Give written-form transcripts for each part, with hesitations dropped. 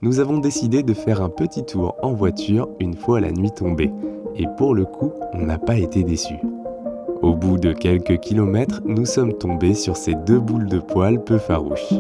nous avons décidé de faire un petit tour en voiture une fois la nuit tombée. Et pour le coup, on n'a pas été déçus. Au bout de quelques kilomètres, nous sommes tombés sur ces deux boules de poils peu farouches.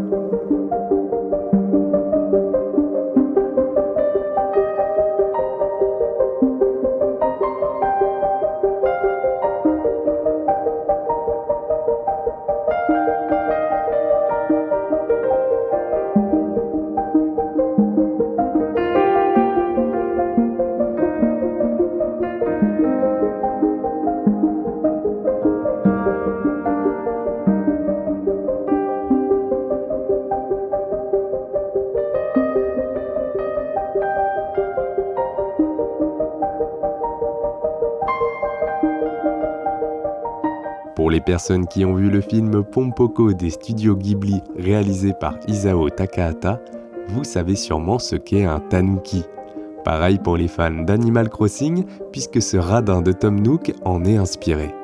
Pour les personnes qui ont vu le film Pompoko des studios Ghibli réalisé par Isao Takahata, vous savez sûrement ce qu'est un tanuki. Pareil pour les fans d'Animal Crossing, puisque ce radin de Tom Nook en est inspiré.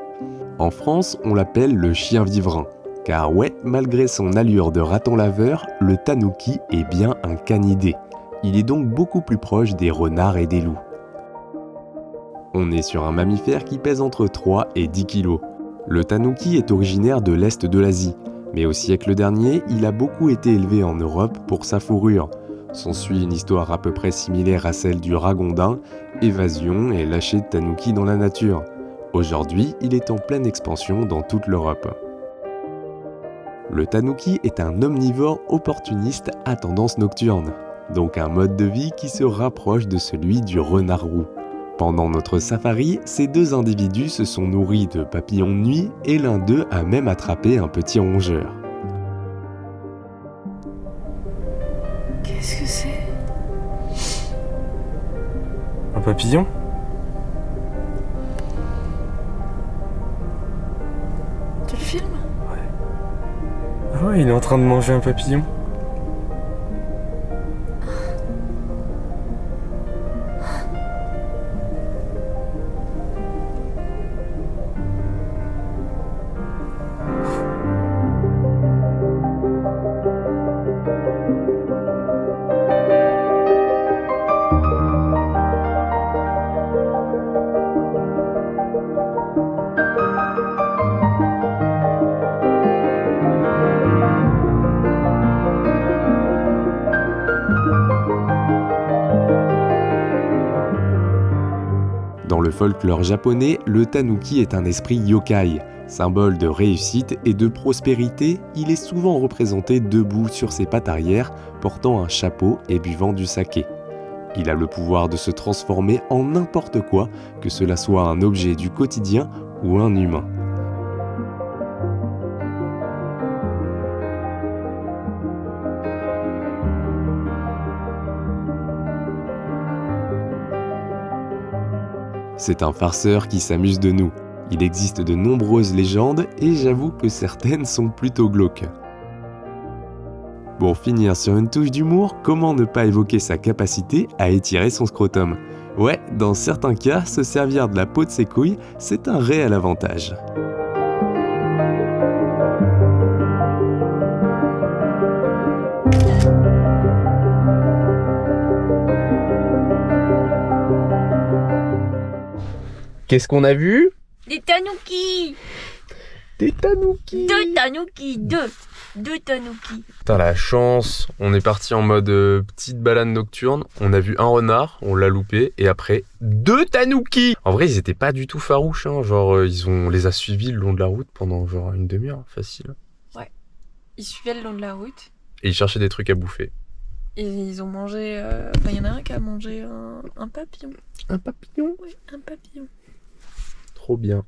En France, on l'appelle le chien vivrain, car ouais, malgré son allure de raton laveur, le tanuki est bien un canidé. Il est donc beaucoup plus proche des renards et des loups. On est sur un mammifère qui pèse entre 3 et 10 kg. Le tanuki est originaire de l'Est de l'Asie, mais au siècle dernier, il a beaucoup été élevé en Europe pour sa fourrure. S'ensuit une histoire à peu près similaire à celle du ragondin, évasion et lâcher de tanuki dans la nature. Aujourd'hui, il est en pleine expansion dans toute l'Europe. Le tanuki est un omnivore opportuniste à tendance nocturne, donc un mode de vie qui se rapproche de celui du renard roux. Pendant notre safari, ces deux individus se sont nourris de papillons de nuit et l'un d'eux a même attrapé un petit rongeur. Qu'est-ce que c'est? Un papillon? Tu le filmes? Ah ouais, il est en train de manger un papillon. Dans le folklore japonais, le tanuki est un esprit yokai. Symbole de réussite et de prospérité, il est souvent représenté debout sur ses pattes arrière, portant un chapeau et buvant du saké. Il a le pouvoir de se transformer en n'importe quoi, que cela soit un objet du quotidien ou un humain. C'est un farceur qui s'amuse de nous. Il existe de nombreuses légendes et j'avoue que certaines sont plutôt glauques. Pour finir sur une touche d'humour, comment ne pas évoquer sa capacité à étirer son scrotum? Ouais, dans certains cas, se servir de la peau de ses couilles, c'est un réel avantage. Qu'est-ce qu'on a vu? Des tanuki! Des tanuki! Deux tanuki! Deux tanuki! Putain, la chance. On est parti en mode petite balade nocturne. On a vu un renard, on l'a loupé. Et après, deux tanuki! En vrai, ils étaient pas du tout farouches. Hein. Genre, on les a suivis le long de la route pendant genre une demi-heure, facile. Ouais. Ils suivaient le long de la route. Et ils cherchaient des trucs à bouffer. Et ils ont mangé... Enfin, il y en a un qui a mangé un papillon. Un papillon? Oui, un papillon. Trop bien.